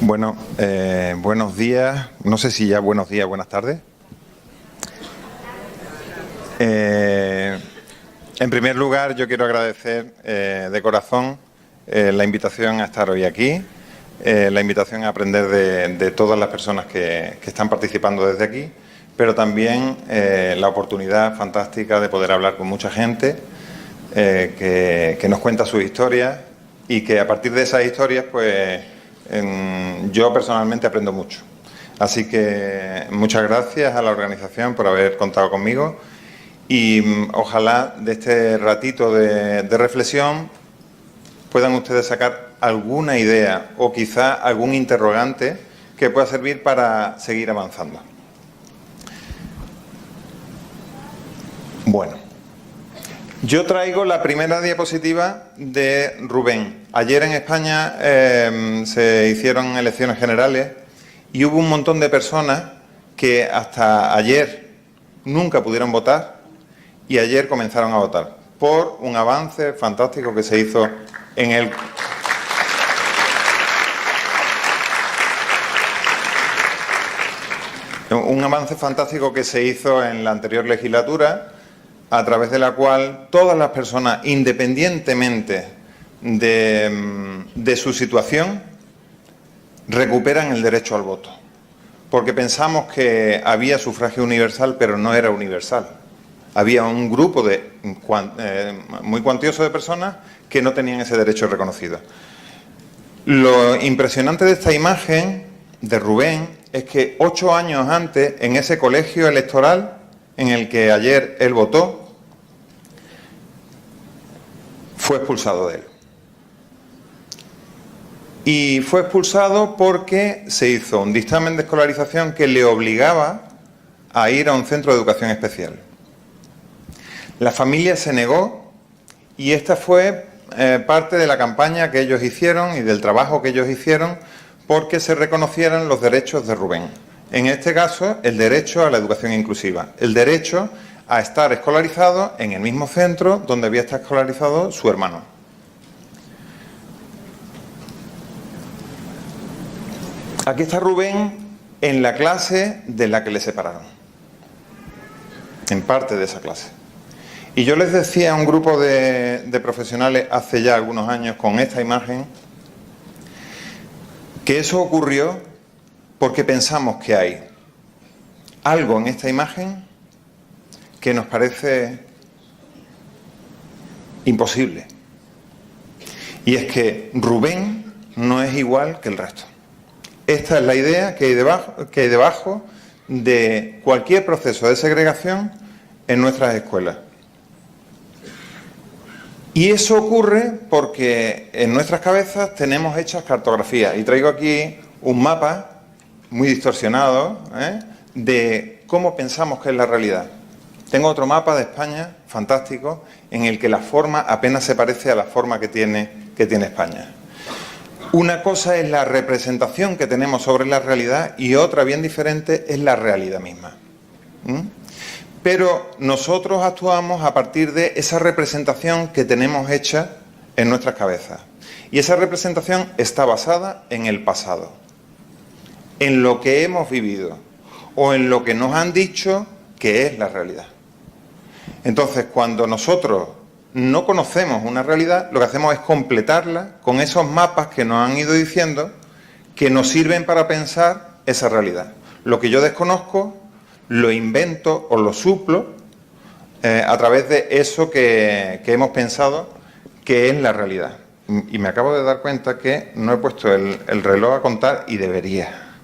Bueno, buenos días. No sé si ya buenos días, buenas tardes. En primer lugar, yo quiero agradecer de corazón la invitación a estar hoy aquí, la invitación a aprender de todas las personas que están participando desde aquí, pero también la oportunidad fantástica de poder hablar con mucha gente que nos cuenta sus historias y que a partir de esas historias, pues yo personalmente aprendo mucho. Así que muchas gracias a la organización por haber contado conmigo y ojalá de este ratito de reflexión puedan ustedes sacar alguna idea o quizá algún interrogante que pueda servir para seguir avanzando. Bueno, yo traigo la primera diapositiva de Rubén. Ayer en España se hicieron elecciones generales y hubo un montón de personas que hasta ayer nunca pudieron votar y ayer comenzaron a votar por un avance fantástico que se hizo en el... Un avance fantástico que se hizo en la anterior legislatura, a través de la cual todas las personas, independientemente de su situación, recuperan el derecho al voto. Porque pensamos que había sufragio universal, pero no era universal. Había un grupo muy cuantioso de personas que no tenían ese derecho reconocido. Lo impresionante de esta imagen de Rubén es que 8 años antes, en ese colegio electoral en el que ayer él votó, fue expulsado de él. Y fue expulsado porque se hizo un dictamen de escolarización que le obligaba a ir a un centro de educación especial. La familia se negó y esta fue parte de la campaña que ellos hicieron y del trabajo que ellos hicieron porque se reconocieran los derechos de Rubén. En este caso, el derecho a la educación inclusiva, el derecho a estar escolarizado en el mismo centro donde había estado escolarizado su hermano. Aquí está Rubén en la clase de la que le separaron, en parte de esa clase. Y yo les decía a un grupo de profesionales hace ya algunos años con esta imagen que eso ocurrió porque pensamos que hay algo en esta imagen que nos parece imposible. Y es que Rubén no es igual que el resto. Esta es la idea que hay debajo de cualquier proceso de segregación en nuestras escuelas. Y eso ocurre porque en nuestras cabezas tenemos hechas cartografías. Y traigo aquí un mapa muy distorsionado de cómo pensamos que es la realidad. Tengo otro mapa de España, fantástico, en el que la forma apenas se parece a la forma que tiene España. Una cosa es la representación que tenemos sobre la realidad y otra bien diferente es la realidad misma. Pero nosotros actuamos a partir de esa representación que tenemos hecha en nuestras cabezas. Y esa representación está basada en el pasado, en lo que hemos vivido o en lo que nos han dicho que es la realidad. Entonces, cuando nosotros no conocemos una realidad, lo que hacemos es completarla con esos mapas que nos han ido diciendo que nos sirven para pensar esa realidad. Lo que yo desconozco, lo invento o lo suplo a través de eso que hemos pensado que es la realidad. Y me acabo de dar cuenta que no he puesto el reloj a contar y debería.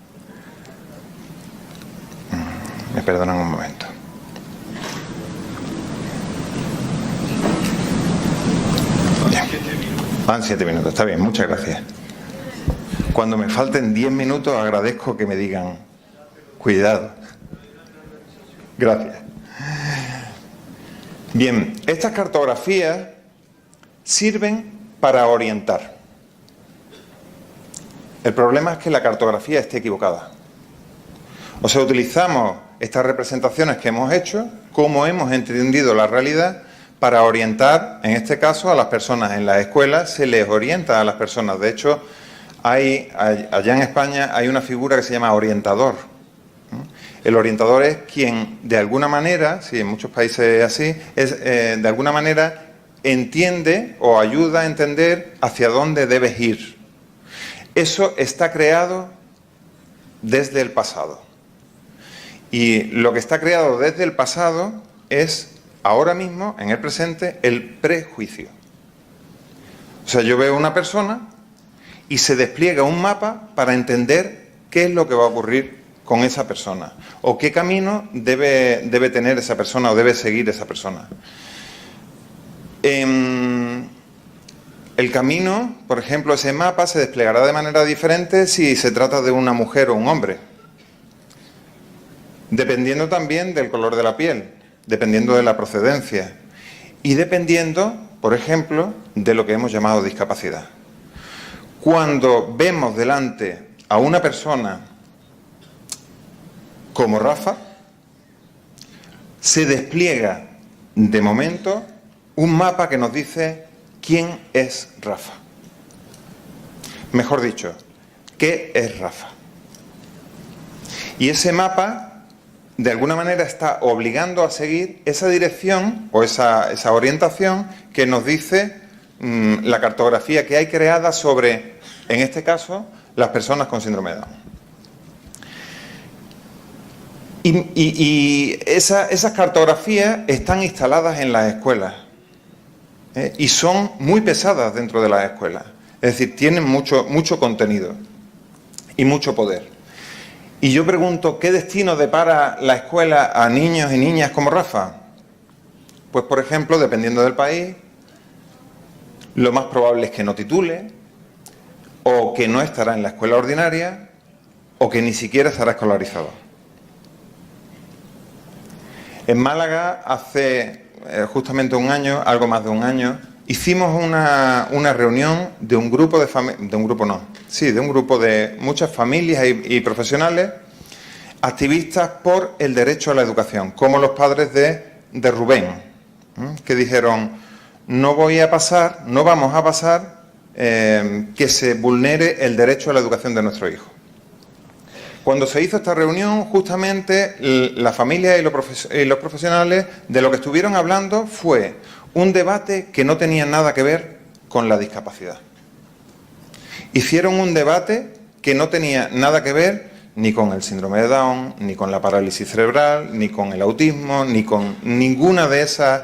Me perdonan un momento. Van 7 minutos, está bien, muchas gracias. Cuando me falten 10 minutos agradezco que me digan, cuidado. Gracias. Bien, estas cartografías sirven para orientar. El problema es que la cartografía esté equivocada. O sea, utilizamos estas representaciones que hemos hecho, cómo hemos entendido la realidad, para orientar, en este caso, a las personas en las escuelas. Se les orienta a las personas. De hecho, allá en España hay una figura que se llama orientador. El orientador es quien, de alguna manera, sí, en muchos países es así, de alguna manera entiende o ayuda a entender hacia dónde debes ir. Eso está creado desde el pasado. Y lo que está creado desde el pasado es, ahora mismo, en el presente, el prejuicio. O sea, yo veo una persona y se despliega un mapa para entender qué es lo que va a ocurrir con esa persona o qué camino debe tener esa persona o debe seguir esa persona. El camino, por ejemplo, ese mapa se desplegará de manera diferente si se trata de una mujer o un hombre, dependiendo también del color de la piel, dependiendo de la procedencia y dependiendo, por ejemplo, de lo que hemos llamado discapacidad. Cuando vemos delante a una persona como Rafa, se despliega de momento un mapa que nos dice quién es Rafa. Mejor dicho, ¿qué es Rafa? Y ese mapa, de alguna manera, está obligando a seguir esa dirección o esa orientación que nos dice la cartografía que hay creada sobre, en este caso, las personas con síndrome de Down. Y esas cartografías están instaladas en las escuelas y son muy pesadas dentro de las escuelas. Es decir, tienen mucho contenido y mucho poder. Y yo pregunto, ¿qué destino depara la escuela a niños y niñas como Rafa? Pues, por ejemplo, dependiendo del país, lo más probable es que no titule, o que no estará en la escuela ordinaria, o que ni siquiera estará escolarizado. En Málaga, hace justamente un año, algo más de un año, hicimos una reunión de un grupo de muchas familias y profesionales, activistas por el derecho a la educación, como los padres de Rubén, que dijeron, no vamos a pasar que se vulnere el derecho a la educación de nuestro hijo. Cuando se hizo esta reunión, justamente la familia y los profesionales de lo que estuvieron hablando fue un debate que no tenía nada que ver con la discapacidad. Hicieron un debate que no tenía nada que ver ni con el síndrome de Down, ni con la parálisis cerebral, ni con el autismo, ni con ninguna de esas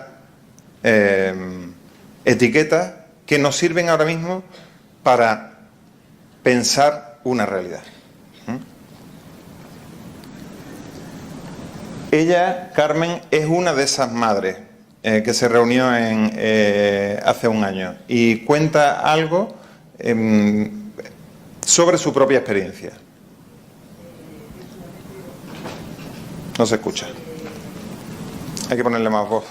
etiquetas que nos sirven ahora mismo para pensar una realidad. Ella, Carmen, es una de esas madres que se reunió hace un año y cuenta algo sobre su propia experiencia. No se escucha. Hay que ponerle más voz.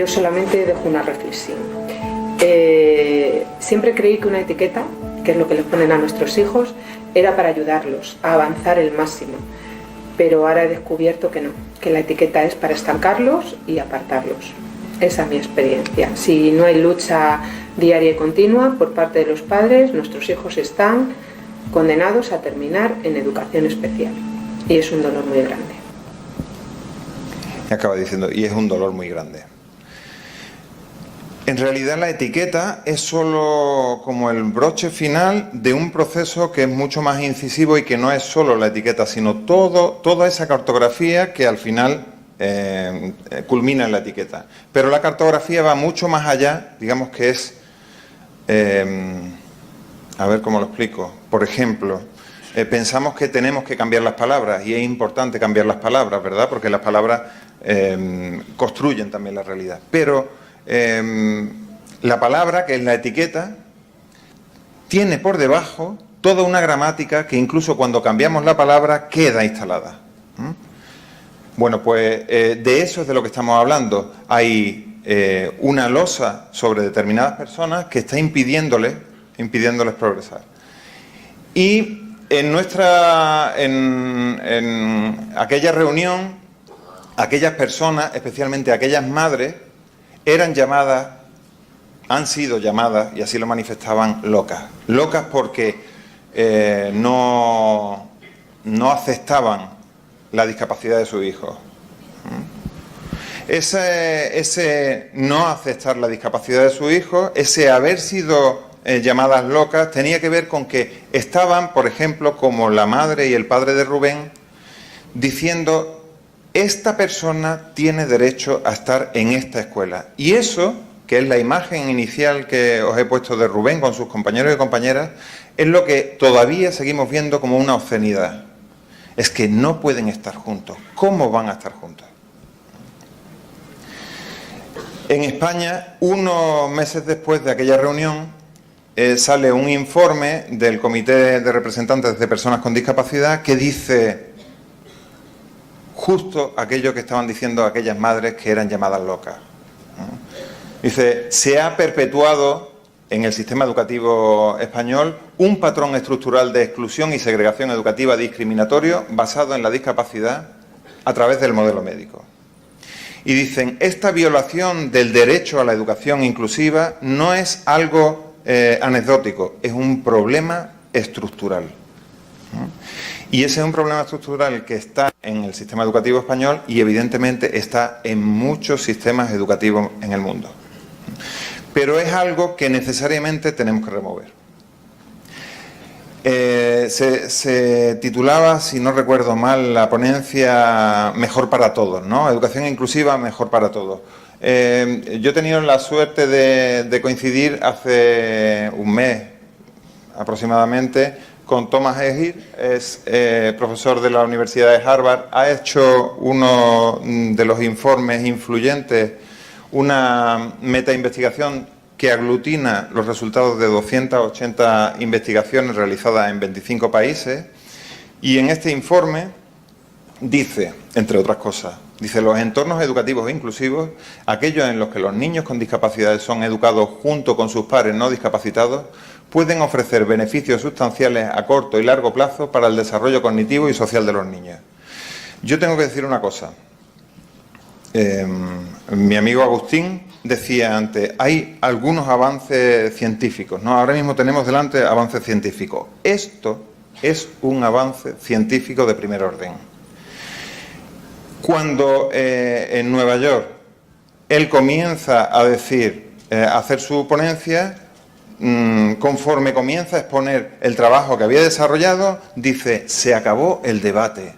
Solamente dejo una reflexión. Siempre creí que una etiqueta, que es lo que les ponen a nuestros hijos, era para ayudarlos a avanzar el máximo. Pero ahora he descubierto que no, que la etiqueta es para estancarlos y apartarlos. Esa es mi experiencia. Si no hay lucha diaria y continua por parte de los padres, nuestros hijos están condenados a terminar en educación especial. Y es un dolor muy grande. Acaba diciendo, y es un dolor muy grande. En realidad la etiqueta es solo como el broche final de un proceso que es mucho más incisivo y que no es solo la etiqueta, sino toda esa cartografía que al final culmina en la etiqueta. Pero la cartografía va mucho más allá, digamos que es, a ver cómo lo explico. Por ejemplo, pensamos que tenemos que cambiar las palabras y es importante cambiar las palabras, ¿verdad? Porque las palabras construyen también la realidad. Pero la palabra, que es la etiqueta, tiene por debajo toda una gramática que incluso cuando cambiamos la palabra queda instalada. Bueno, pues de eso es de lo que estamos hablando. Hay una losa sobre determinadas personas que está impidiéndoles progresar. Y en aquella reunión, aquellas personas, especialmente aquellas madres, han sido llamadas, y así lo manifestaban, locas. Locas porque no aceptaban la discapacidad de sus hijos. Ese no aceptar la discapacidad de sus hijos, ese haber sido llamadas locas, tenía que ver con que estaban, por ejemplo, como la madre y el padre de Rubén, diciendo: esta persona tiene derecho a estar en esta escuela. Y eso, que es la imagen inicial que os he puesto de Rubén con sus compañeros y compañeras, es lo que todavía seguimos viendo como una obscenidad. Es que no pueden estar juntos. ¿Cómo van a estar juntos? En España, unos meses después de aquella reunión, sale un informe del Comité de Representantes de Personas con Discapacidad que dice justo aquello que estaban diciendo aquellas madres que eran llamadas locas. Dice: se ha perpetuado en el sistema educativo español un patrón estructural de exclusión y segregación educativa discriminatorio basado en la discapacidad a través del modelo médico. Y dicen: esta violación del derecho a la educación inclusiva no es algo anecdótico, es un problema estructural. Y ese es un problema estructural que está en el sistema educativo español y evidentemente está en muchos sistemas educativos en el mundo. Pero es algo que necesariamente tenemos que remover. Se titulaba, si no recuerdo mal, la ponencia Mejor para Todos, ¿no? Educación inclusiva, mejor para todos. Yo he tenido la suerte de coincidir hace un mes aproximadamente con Thomas Egir, es profesor de la Universidad de Harvard, ha hecho uno de los informes influyentes, una metainvestigación que aglutina los resultados de 280 investigaciones realizadas en 25 países, y en este informe dice, entre otras cosas, dice: los entornos educativos inclusivos, aquellos en los que los niños con discapacidades son educados junto con sus pares no discapacitados, pueden ofrecer beneficios sustanciales a corto y largo plazo para el desarrollo cognitivo y social de los niños. Yo tengo que decir una cosa. Mi amigo Agustín decía antes, hay algunos avances científicos, ¿no? Ahora mismo tenemos delante avances científicos. Esto es un avance científico de primer orden. Cuando en Nueva York él comienza a decir, a hacer su ponencia, conforme comienza a exponer el trabajo que había desarrollado, dice: se acabó el debate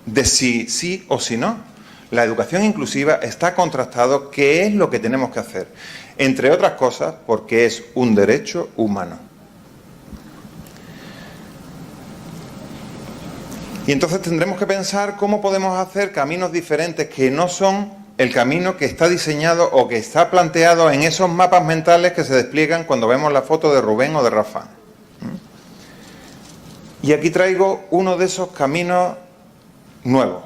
de si sí o si no. La educación inclusiva está contrastado qué es lo que tenemos que hacer, entre otras cosas porque es un derecho humano. Y entonces tendremos que pensar cómo podemos hacer caminos diferentes que no son el camino que está diseñado o que está planteado en esos mapas mentales que se despliegan cuando vemos la foto de Rubén o de Rafa. Y aquí traigo uno de esos caminos nuevos.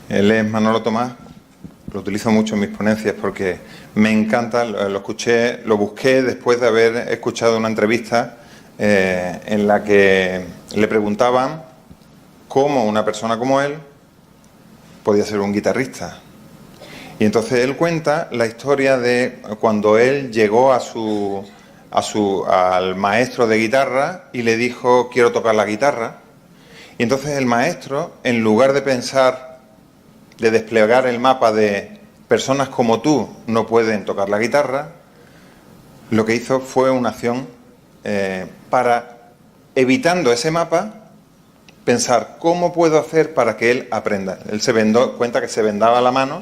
Él es Manolo Tomás, lo utilizo mucho en mis ponencias porque me encanta, lo escuché, lo busqué después de haber escuchado una entrevista en la que le preguntaban cómo una persona como él podía ser un guitarrista. Y entonces él cuenta la historia de cuando él llegó al maestro de guitarra y le dijo: quiero tocar la guitarra. Y entonces el maestro, en lugar de pensar, de desplegar el mapa de personas como tú no pueden tocar la guitarra, lo que hizo fue una acción para, evitando ese mapa, pensar cómo puedo hacer para que él aprenda. Él cuenta que se vendaba la mano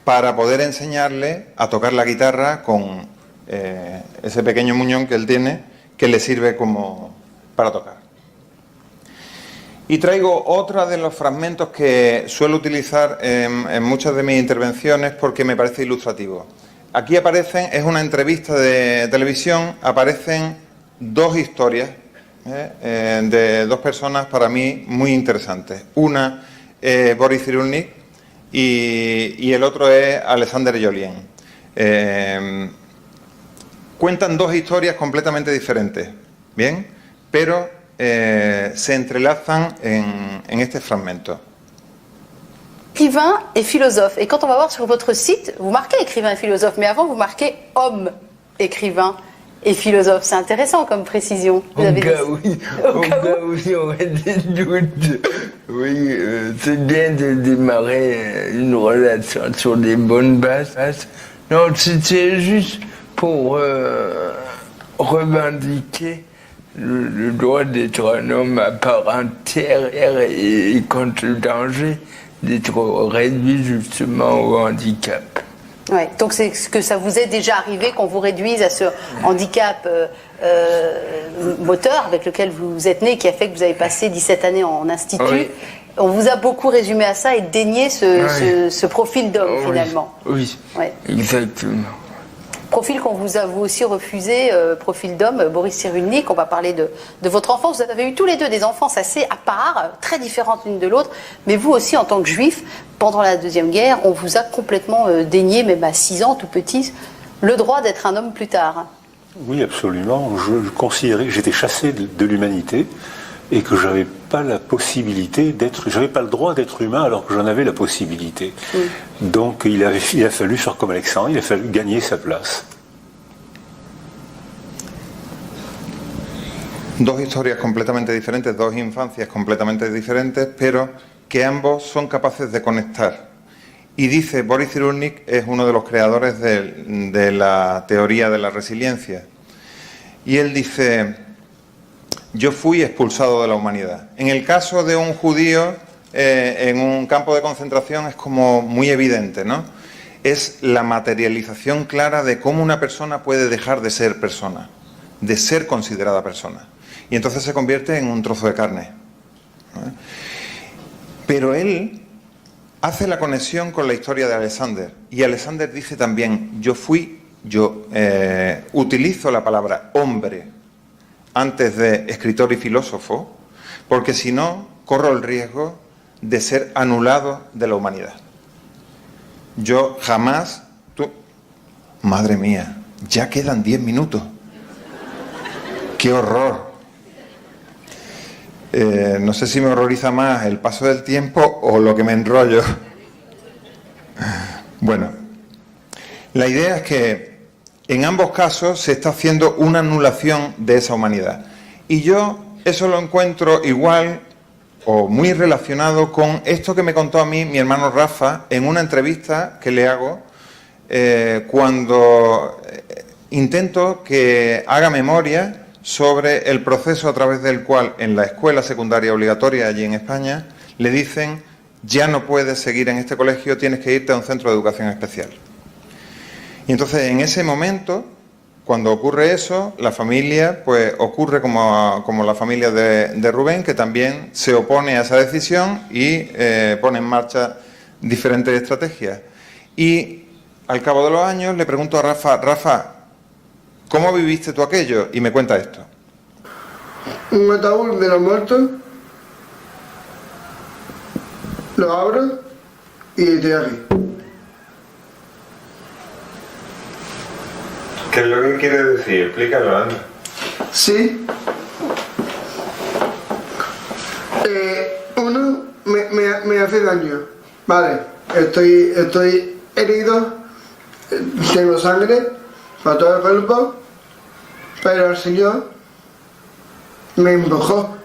para poder enseñarle a tocar la guitarra con ese pequeño muñón que él tiene, que le sirve como para tocar. Y traigo otra de los fragmentos que suelo utilizar en muchas de mis intervenciones porque me parece ilustrativo. Aquí aparecen, es una entrevista de televisión, aparecen dos historias de dos personas para mí muy interesantes. Una Boris Cyrulnik y el otro es Alexander Jolien. Cuentan dos historias completamente diferentes, ¿bien? Pero se entrelazan en este fragmento. Écrivain et philosophe. Et quand on va voir sur votre site, vous marquez écrivain et philosophe, mais avant vous marquez homme, écrivain et philosophe. C'est intéressant comme précision. Vous avez cas oui, au cas où il y aurait des doutes. Oui, c'est bien de démarrer une relation sur des bonnes bases. Non, c'était juste pour revendiquer le droit d'être un homme à part entière et contre le danger d'être réduit justement au handicap. Ouais, donc c'est ce que ça vous est déjà arrivé qu'on vous réduise à ce handicap moteur avec lequel vous êtes né, qui a fait que vous avez passé 17 années en institut. Oui. On vous a beaucoup résumé à ça et dénié ce profil d'homme finalement. Oui, ouais. Exactement. Profil qu'on vous a vous aussi refusé, profil d'homme, Boris Cyrulnik. On va parler de votre enfance. Vous avez eu tous les deux des enfances assez à part, très différentes l'une de l'autre. Mais vous aussi, en tant que juif, pendant la Deuxième Guerre, on vous a complètement dénié, même à 6 ans, tout petit, le droit d'être un homme plus tard. Oui, absolument. Je considérais que j'étais chassé de l'humanité et que j'avais pas la possibilité d'être, j'avais pas le droit d'être humain alors que j'en avais la possibilité. Donc il a fallu faire comme Alexandre, il a fallu gagner sa place. Dos historias completamente diferentes, dos infancias completamente diferentes, pero que ambos son capaces de conectar. Y dice, Boris Cyrulnik es uno de los creadores de la teoría de la resiliencia. Y él dice: yo fui expulsado de la humanidad. En el caso de un judío en un campo de concentración es como muy evidente, ¿no? Es la materialización clara de cómo una persona puede dejar de ser persona, de ser considerada persona. Y entonces se convierte en un trozo de carne, ¿no? Pero él hace la conexión con la historia de Alexander. Y Alexander dice también, yo utilizo la palabra hombre antes de escritor y filósofo, porque si no, corro el riesgo de ser anulado de la humanidad. Yo jamás... Madre mía, ya quedan 10 minutos. ¡Qué horror! No sé si me horroriza más el paso del tiempo o lo que me enrollo. Bueno, la idea es que en ambos casos se está haciendo una anulación de esa humanidad. Y yo eso lo encuentro igual o muy relacionado con esto que me contó a mí mi hermano Rafa en una entrevista que le hago cuando intento que haga memoria sobre el proceso a través del cual en la escuela secundaria obligatoria allí en España le dicen: ya no puedes seguir en este colegio, tienes que irte a un centro de educación especial. Y entonces en ese momento, cuando ocurre eso, la familia pues ocurre como la familia de Rubén, que también se opone a esa decisión y pone en marcha diferentes estrategias. Y al cabo de los años le pregunto a Rafa, ¿cómo viviste tú aquello? Y me cuenta esto. Un ataúd de los muertos, lo abro y estoy aquí. ¿Qué es lo que quiere decir? Explícalo, anda. Sí. Uno me hace daño. Vale, estoy herido, tengo sangre para todo el cuerpo, pero el Señor me empujó.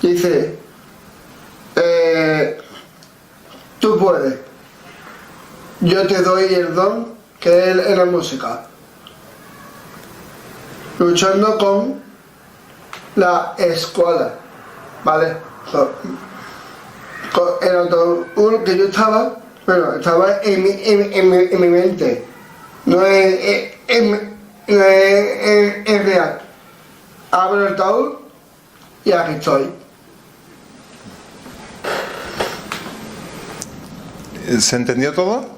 Dice, tú puedes, yo te doy el don que es la música, luchando con la escuela, ¿vale? En el autobús que yo estaba, bueno, estaba en mi mente, No es real. Abro el ataúd y aquí estoy. ¿Se entendió todo?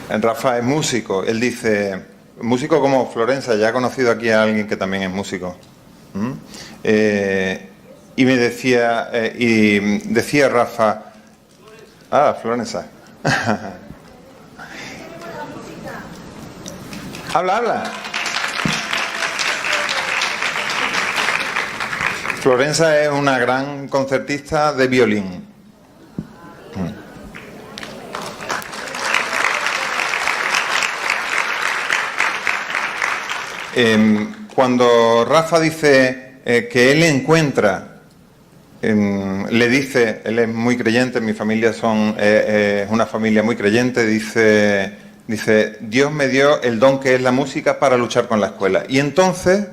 Rafa es músico. Él dice, músico como Florensa, ya ha conocido aquí a alguien que también es músico. Y me decía, Rafa, Florensa. Habla. Florensa es una gran concertista de violín. Cuando Rafa dice que él encuentra, le dice, él es muy creyente, mi familia es una familia muy creyente, dice, Dios me dio el don que es la música para luchar con la escuela. Y entonces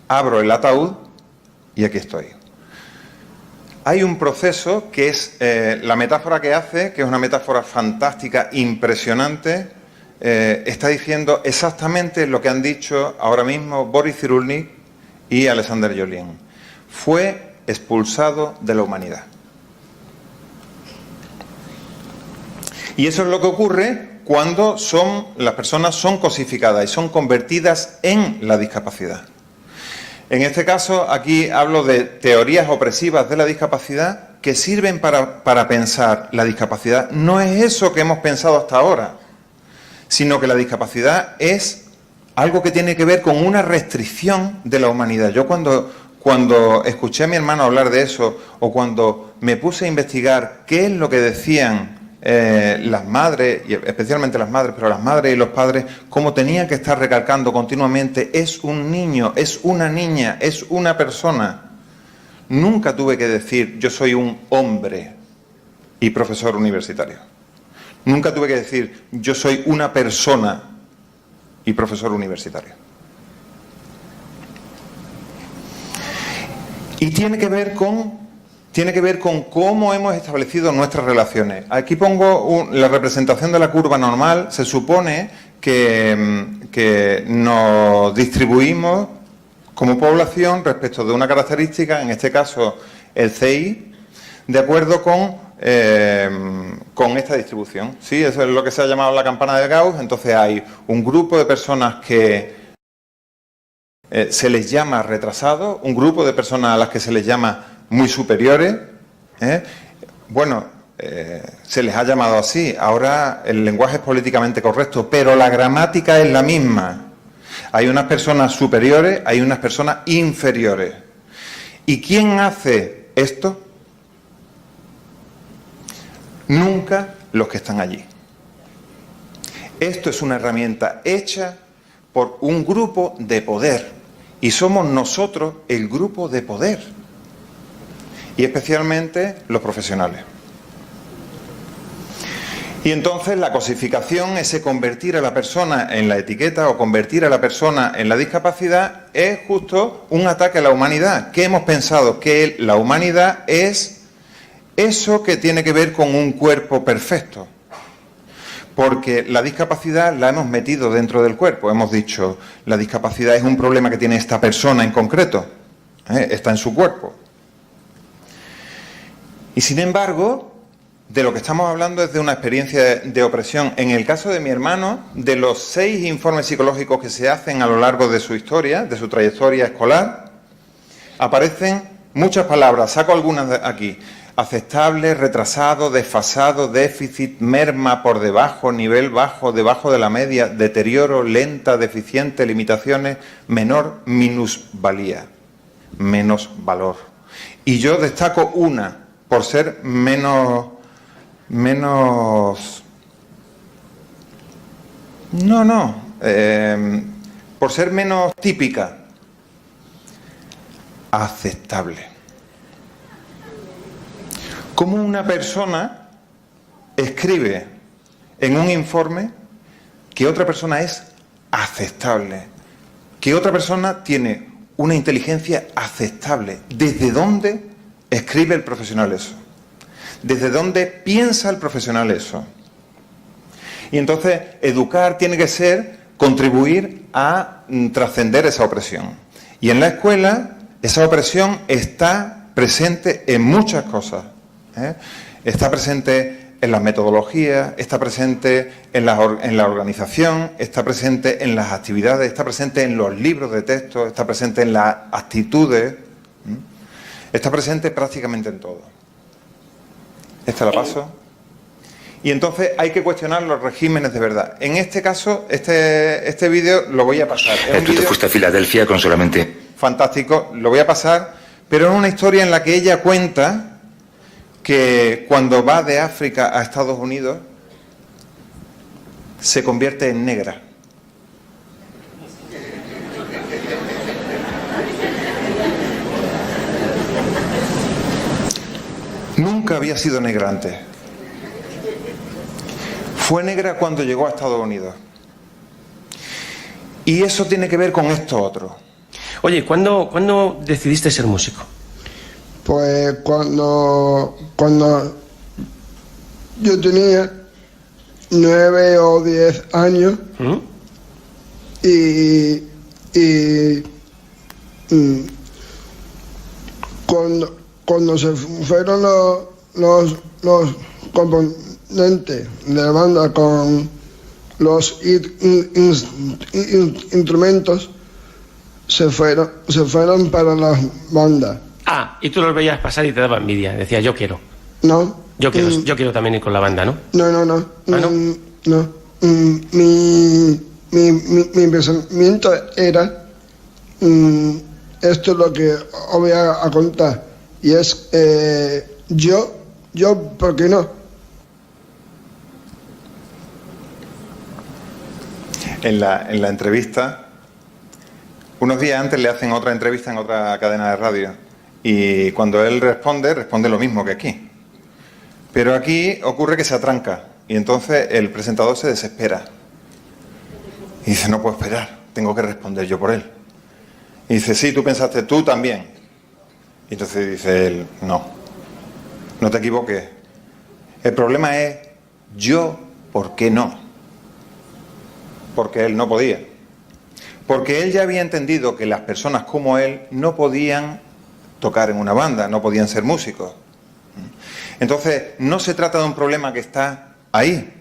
abro el ataúd y aquí estoy. Hay un proceso que es la metáfora que hace, que es una metáfora fantástica, impresionante. Está diciendo exactamente lo que han dicho ahora mismo Boris Cyrulnik y Alexander Jolien. Fue expulsado de la humanidad. Y eso es lo que ocurre cuando las personas son cosificadas y son convertidas en la discapacidad. En este caso, aquí hablo de teorías opresivas de la discapacidad que sirven para pensar la discapacidad. No es eso que hemos pensado hasta ahora, sino que la discapacidad es algo que tiene que ver con una restricción de la humanidad. Yo cuando escuché a mi hermano hablar de eso, o cuando me puse a investigar qué es lo que decían las madres, y especialmente las madres, pero las madres y los padres, cómo tenían que estar recalcando continuamente, es un niño, es una niña, es una persona. Nunca tuve que decir, yo soy un hombre y profesor universitario. Nunca tuve que decir, yo soy una persona y profesor universitario. Y tiene que ver con cómo hemos establecido nuestras relaciones. Aquí pongo la representación de la curva normal. Se supone que nos distribuimos como población respecto de una característica, en este caso el CI, de acuerdo con esta distribución. ¿Sí? Eso es lo que se ha llamado la campana de Gauss. Entonces hay un grupo de personas que se les llama retrasados, un grupo de personas a las que se les llama muy superiores. Se les ha llamado así. Ahora el lenguaje es políticamente correcto, pero la gramática es la misma. Hay unas personas superiores, hay unas personas inferiores. ¿Y quién hace esto? Nunca los que están allí. Esto es una herramienta hecha por un grupo de poder, y somos nosotros el grupo de poder, y especialmente los profesionales. Y entonces la cosificación, ese convertir a la persona en la etiqueta o convertir a la persona en la discapacidad, es justo un ataque a la humanidad. ¿Qué hemos pensado? Que la humanidad es eso que tiene que ver con un cuerpo perfecto. Porque la discapacidad la hemos metido dentro del cuerpo. Hemos dicho, la discapacidad es un problema que tiene esta persona en concreto. Está en su cuerpo. Y sin embargo, de lo que estamos hablando es de una experiencia de opresión. En el caso de mi hermano, de los 6 informes psicológicos que se hacen a lo largo de su historia, de su trayectoria escolar, aparecen muchas palabras. Saco algunas de aquí. Aceptable, retrasado, desfasado, déficit, merma, por debajo, nivel bajo, debajo de la media, deterioro, lenta, deficiente, limitaciones, menor, minusvalía, menos valor. Y yo destaco una, por ser por ser menos típica, aceptable. ¿Cómo una persona escribe en un informe que otra persona es aceptable? Que otra persona tiene una inteligencia aceptable. ¿Desde dónde escribe el profesional eso? ¿Desde dónde piensa el profesional eso? Y entonces, educar tiene que ser contribuir a trascender esa opresión. Y en la escuela, esa opresión está presente en muchas cosas, ¿eh? Está presente en las metodologías, está presente en la organización, está presente en las actividades, está presente en los libros de texto, está presente en las actitudes, está presente prácticamente en todo. Esta la paso. Y entonces hay que cuestionar los regímenes de verdad. En este caso, este vídeo lo voy a pasar. Tú te fuiste a Filadelfia con solamente... Fantástico, lo voy a pasar, pero es una historia en la que ella cuenta que cuando va de África a Estados Unidos se convierte en negra. Nunca había sido negra antes. Fue negra cuando llegó a Estados Unidos. Y eso tiene que ver con esto otro. Oye, ¿cuándo decidiste ser músico? Pues cuando yo tenía 9 o 10 años y cuando se fueron los componentes de la banda con los instrumentos, se fueron para las bandas. Ah, y tú los veías pasar y te daba envidia. Decías, yo quiero. No. Yo quiero también ir con la banda, ¿no? No. ¿Ah, no? No. Mi pensamiento era, esto es lo que os voy a contar, y es, yo, ¿por qué no? En la entrevista, unos días antes le hacen otra entrevista en otra cadena de radio. Y cuando él responde lo mismo que aquí. Pero aquí ocurre que se atranca. Y entonces el presentador se desespera. Y dice, no puedo esperar, tengo que responder yo por él. Y dice, sí, tú pensaste, tú también. Y entonces dice él, no te equivoques. El problema es, yo, ¿por qué no? Porque él no podía. Porque él ya había entendido que las personas como él no podían tocar en una banda, no podían ser músicos. Entonces, no se trata de un problema que está ahí,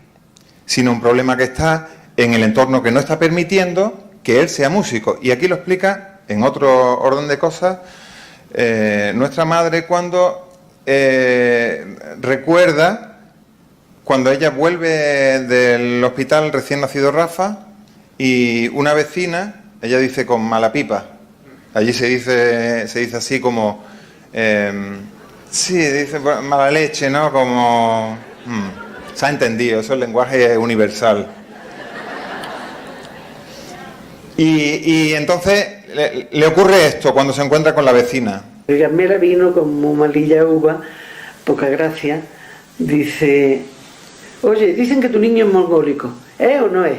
sino un problema que está en el entorno que no está permitiendo que él sea músico. Y aquí lo explica, en otro orden de cosas, nuestra madre cuando recuerda cuando ella vuelve del hospital recién nacido Rafa y una vecina, ella dice con mala pipa, allí se dice así como, sí, dice mala leche, ¿no? Como, se ha entendido, eso es el lenguaje universal. Y entonces le ocurre esto cuando se encuentra con la vecina. Carmela vino con muy malilla uva, poca gracia, dice, oye, dicen que tu niño es mongólico, ¿es o no es?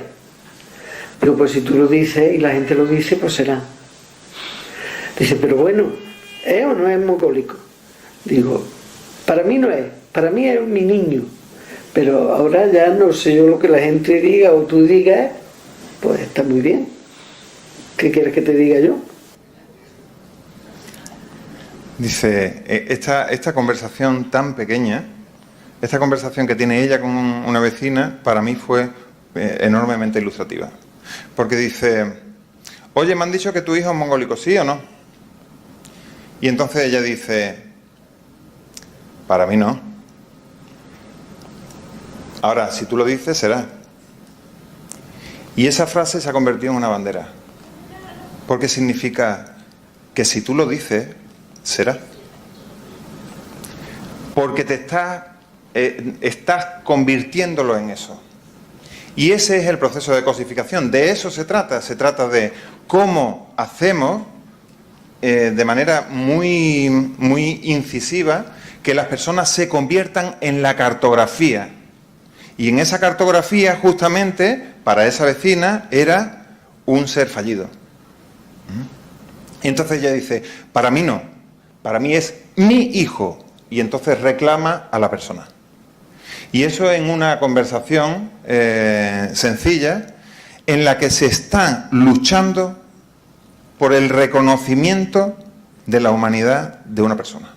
Digo, pues si tú lo dices y la gente lo dice, pues será. Dice, pero bueno, ¿es o no es mongólico? Digo, para mí no es, para mí es mi niño, pero ahora ya no sé yo lo que la gente diga o tú digas, pues está muy bien. ¿Qué quieres que te diga yo? Dice, esta conversación tan pequeña, esta conversación que tiene ella con una vecina, para mí fue enormemente ilustrativa. Porque dice, oye, me han dicho que tu hijo es mongólico, ¿sí o no? Y entonces ella dice, para mí no. Ahora, si tú lo dices, será. Y esa frase se ha convertido en una bandera. Porque significa que si tú lo dices, será. Porque te estás convirtiéndolo en eso. Y ese es el proceso de cosificación. De eso se trata de cómo hacemos de manera muy, muy incisiva que las personas se conviertan en la cartografía. Y en esa cartografía, justamente, para esa vecina, era un ser fallido. Y entonces ella dice, para mí no, para mí es mi hijo, y entonces reclama a la persona. Y eso en una conversación sencilla, en la que se están luchando por el reconocimiento de la humanidad de una persona.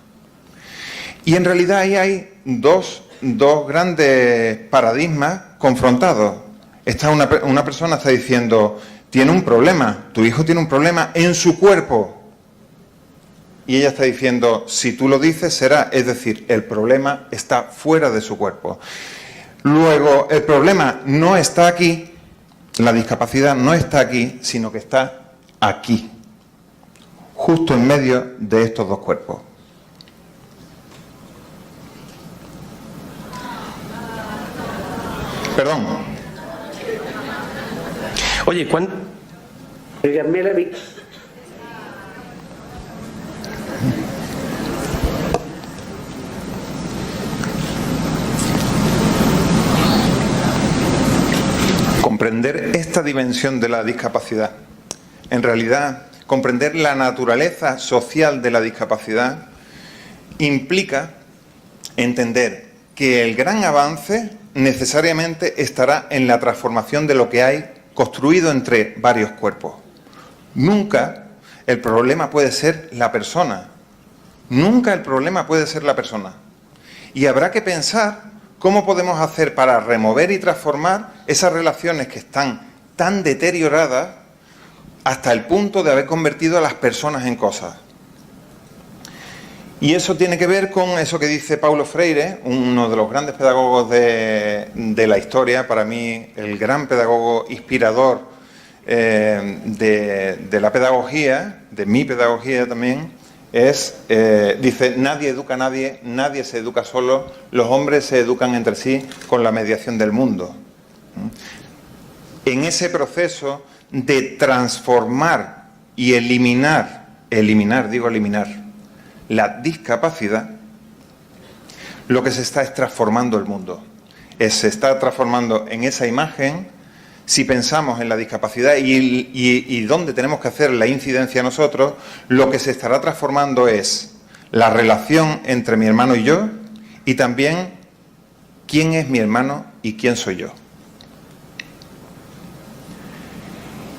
Y en realidad ahí hay dos grandes paradigmas confrontados. Una persona está diciendo, tiene un problema, tu hijo tiene un problema en su cuerpo. Y ella está diciendo, si tú lo dices, será. Es decir, el problema está fuera de su cuerpo. Luego, el problema no está aquí, la discapacidad no está aquí, sino que está aquí, justo en medio de estos dos cuerpos. Perdón. Oye, ¿cuándo? Comprender esta dimensión de la discapacidad, en realidad, comprender la naturaleza social de la discapacidad, implica entender que el gran avance necesariamente estará en la transformación de lo que hay construido entre varios cuerpos. Nunca el problema puede ser la persona. Nunca el problema puede ser la persona. Y habrá que pensar cómo podemos hacer para remover y transformar esas relaciones que están tan deterioradas hasta el punto de haber convertido a las personas en cosas. Y eso tiene que ver con eso que dice Paulo Freire, uno de los grandes pedagogos de la historia, para mí el gran pedagogo inspirador de la pedagogía, de mi pedagogía también, dice, nadie educa a nadie, nadie se educa solo, los hombres se educan entre sí con la mediación del mundo. En ese proceso de transformar y eliminar la discapacidad, lo que se está es transformando el mundo. Se está transformando en esa imagen. Si pensamos en la discapacidad y dónde tenemos que hacer la incidencia nosotros, lo que se estará transformando es la relación entre mi hermano y yo, y también quién es mi hermano y quién soy yo.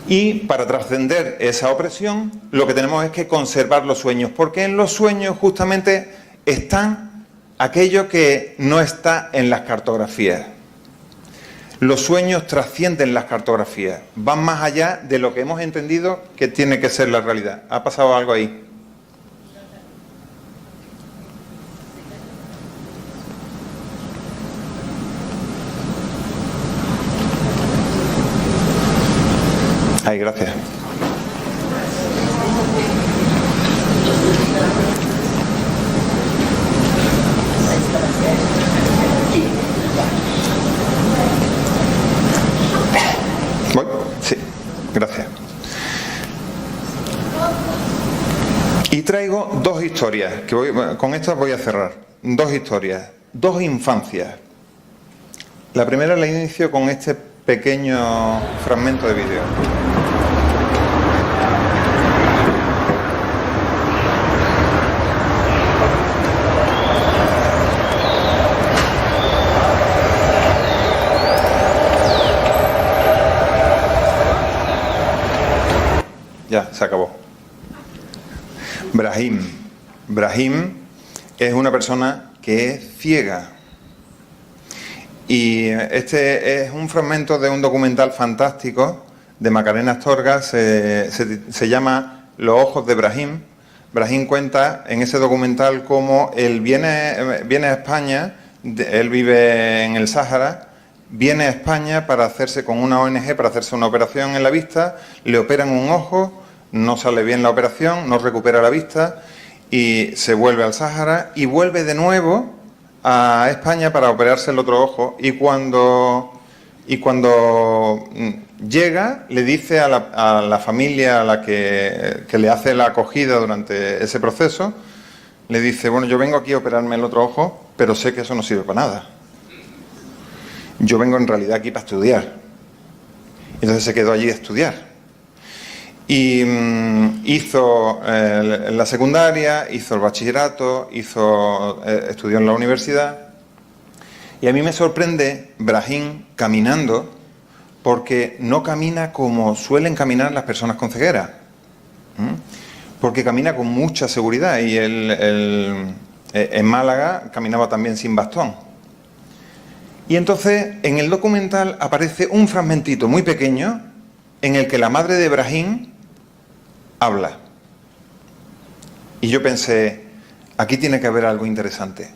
Y para trascender esa opresión, lo que tenemos es que conservar los sueños, porque en los sueños justamente están aquello que no está en las cartografías. Los sueños trascienden las cartografías, van más allá de lo que hemos entendido que tiene que ser la realidad. ¿Ha pasado algo ahí? Ay, gracias. ¿Voy? Sí, gracias. Y traigo dos historias, con estas voy a cerrar. Dos historias, dos infancias. La primera la inicio con este pequeño fragmento de vídeo. Ya, se acabó. Brahim es una persona que es ciega. Y este es un fragmento de un documental fantástico de Macarena Astorga, se llama Los ojos de Brahim. Brahim cuenta en ese documental cómo él viene a España, él vive en el Sáhara, viene a España para hacerse con una ONG, para hacerse una operación en la vista, le operan un ojo, no sale bien la operación, no recupera la vista y se vuelve al Sáhara y vuelve de nuevo a España para operarse el otro ojo y cuando llega le dice a la familia a la que le hace la acogida durante ese proceso, le dice, bueno, yo vengo aquí a operarme el otro ojo, pero sé que eso no sirve para nada. Yo vengo en realidad aquí para estudiar. Entonces se quedó allí a estudiar. Y hizo la secundaria, hizo el bachillerato, estudió en la universidad. Y a mí me sorprende Brahim caminando, porque no camina como suelen caminar las personas con ceguera. Porque camina con mucha seguridad. Y él en Málaga caminaba también sin bastón. Y entonces en el documental aparece un fragmentito muy pequeño en el que la madre de Brahim habla. Y yo pensé, aquí tiene que haber algo interesante.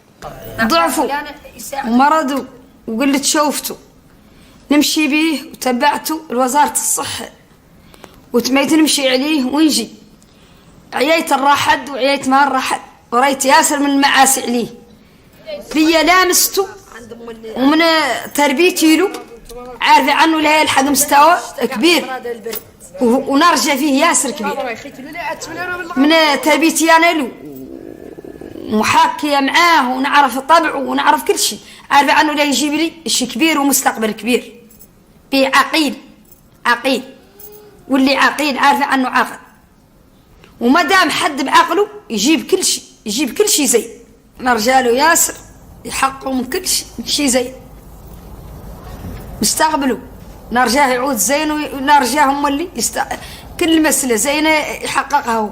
ضعفوا ومرضوا وقلت شوفته نمشي بيه وتبعته لوزارة الصحة وتميت نمشي عليه ونجي عييت الراحد وعييت ما الراحد وريت ياسر من المعاس عليه بيا لامسته ومن تربيتي له عارفة عنه لا يلحق مستوى كبير ونرجع فيه ياسر كبير من تربيتي أنا له محاكية معاه ونعرف طبعه ونعرف كل شيء عارفة عنه لا يجيب لي شيء كبير ومستقبل كبير بيه عقيل واللي عقيل عارفة عنه عاقل وما دام حد بعقله يجيب كل شيء زي رجاله ياسر يحققوا من كل شيء زي مستقبله نرجاه يعود زين ونرجاه هم اللي كل مسألة زينة يحققها هو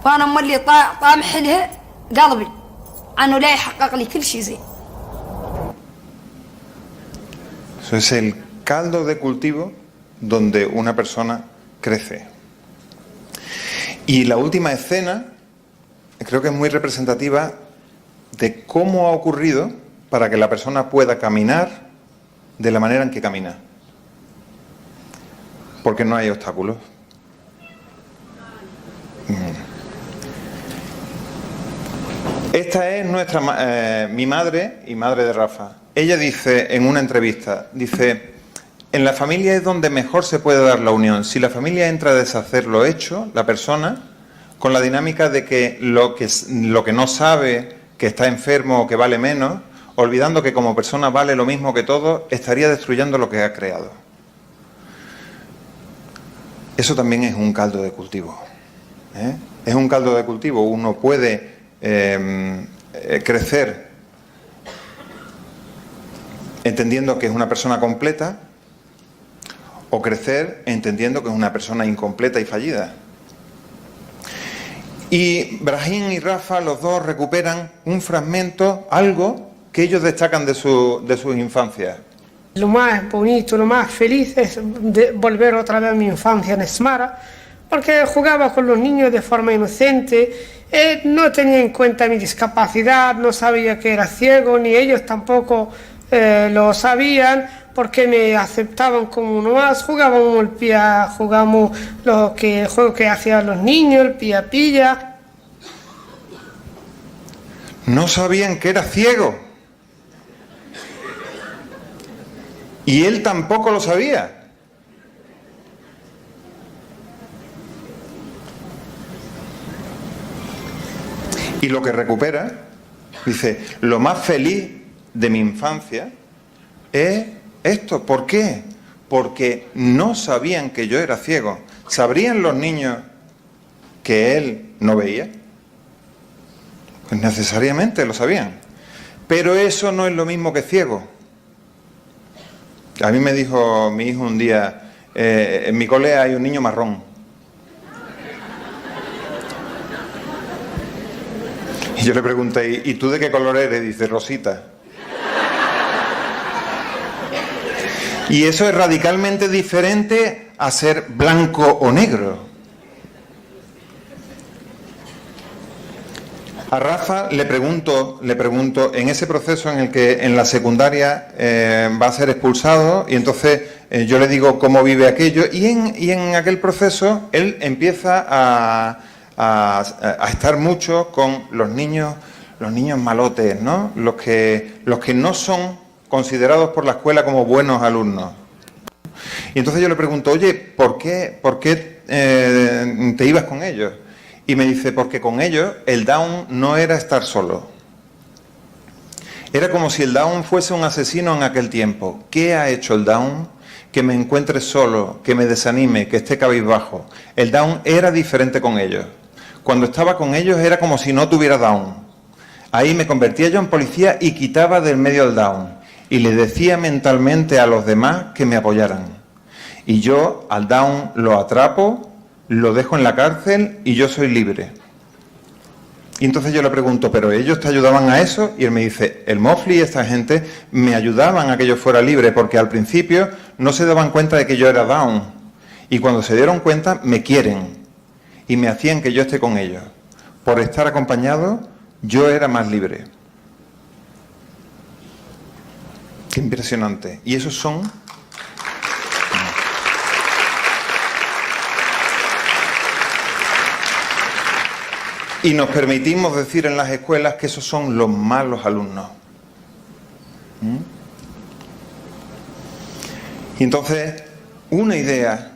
وانا هم اللي طامح لها قلبي عنه لا يحقق لي كل شيء زين. Eso es el caldo de cultivo donde una persona crece. Y la última escena creo que es muy representativa de cómo ha ocurrido para que la persona pueda caminar de la manera en que camina. Porque no hay obstáculos. Esta es mi madre y madre de Rafa. Ella dice en una entrevista, dice, en la familia es donde mejor se puede dar la unión. Si la familia entra a deshacer lo hecho, la persona, con la dinámica de que lo que no sabe, que está enfermo o que vale menos, olvidando que como persona vale lo mismo que todo, estaría destruyendo lo que ha creado. Eso también es un caldo de cultivo. Es un caldo de cultivo. Uno puede crecer entendiendo que es una persona completa o crecer entendiendo que es una persona incompleta y fallida. Y Brahim y Rafa, los dos, recuperan un fragmento, algo que ellos destacan de sus infancias. Lo más bonito, lo más feliz es volver otra vez a mi infancia en Esmara, porque jugaba con los niños de forma inocente, no tenía en cuenta mi discapacidad, no sabía que era ciego, ni ellos tampoco lo sabían, porque me aceptaban como uno más. Jugábamos el pía, jugamos el juego que hacían los niños, el pilla-pilla. No sabían que era ciego. Y él tampoco lo sabía. Y lo que recupera, dice, lo más feliz de mi infancia es esto. ¿Por qué? Porque no sabían que yo era ciego. ¿Sabrían los niños que él no veía? Pues necesariamente lo sabían. Pero eso no es lo mismo que ciego. A mí me dijo mi hijo un día, en mi cole hay un niño marrón. Y yo le pregunté, ¿y tú de qué color eres? Dice, rosita. Y eso es radicalmente diferente a ser blanco o negro. A Rafa le pregunto, en ese proceso en el que en la secundaria va a ser expulsado, y entonces yo le digo cómo vive aquello, y en aquel proceso él empieza a estar mucho con los niños malotes, ¿no? Los que no son considerados por la escuela como buenos alumnos. Y entonces yo le pregunto, oye, ¿por qué te ibas con ellos? Y me dice, porque con ellos el Down no era estar solo. Era como si el Down fuese un asesino en aquel tiempo. ¿Qué ha hecho el Down? que me encuentre solo, que me desanime, que esté cabizbajo. El Down era diferente con ellos. Cuando estaba con ellos era como si no tuviera Down. Ahí me convertía yo en policía y quitaba del medio el Down. Y le decía mentalmente a los demás que me apoyaran. Y yo al Down lo atrapo, lo dejo en la cárcel y yo soy libre. Y entonces yo le pregunto, ¿pero ellos te ayudaban a eso? Y él me dice, el Mofli y esta gente me ayudaban a que yo fuera libre, porque al principio no se daban cuenta de que yo era Down. Y cuando se dieron cuenta, me quieren. Y me hacían que yo esté con ellos. Por estar acompañado, yo era más libre. Qué impresionante. Y esos son... Y nos permitimos decir en las escuelas que esos son los malos alumnos. Y entonces, una idea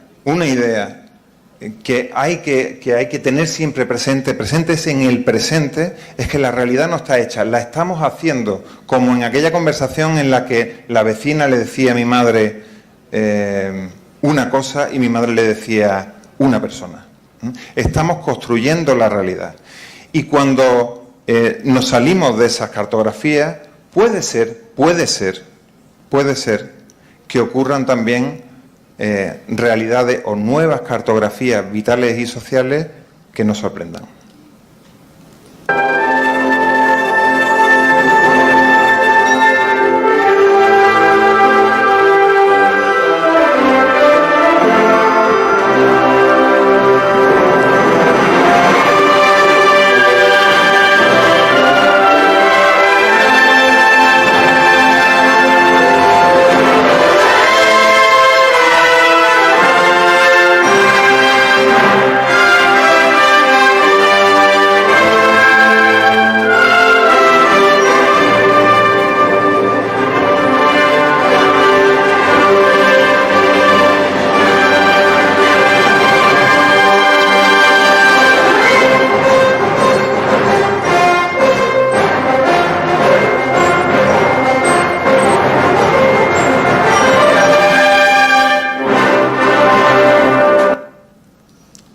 que hay que tener siempre presentes en el presente, es que la realidad no está hecha, la estamos haciendo, como en aquella conversación en la que la vecina le decía a mi madre una cosa y mi madre le decía una persona. Estamos construyendo la realidad. Y cuando nos salimos de esas cartografías, puede ser que ocurran también realidades o nuevas cartografías vitales y sociales que nos sorprendan.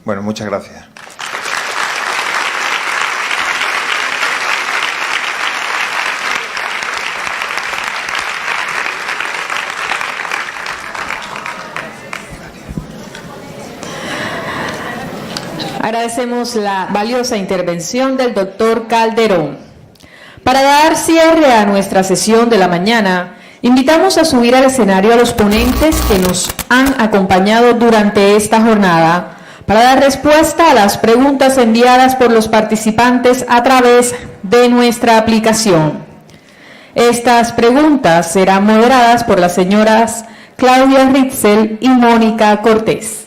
Bueno, muchas gracias. Agradecemos la valiosa intervención del doctor Calderón. Para dar cierre a nuestra sesión de la mañana, invitamos a subir al escenario a los ponentes que nos han acompañado durante esta jornada para dar respuesta a las preguntas enviadas por los participantes a través de nuestra aplicación. Estas preguntas serán moderadas por las señoras Claudia Ritzel y Mónica Cortés.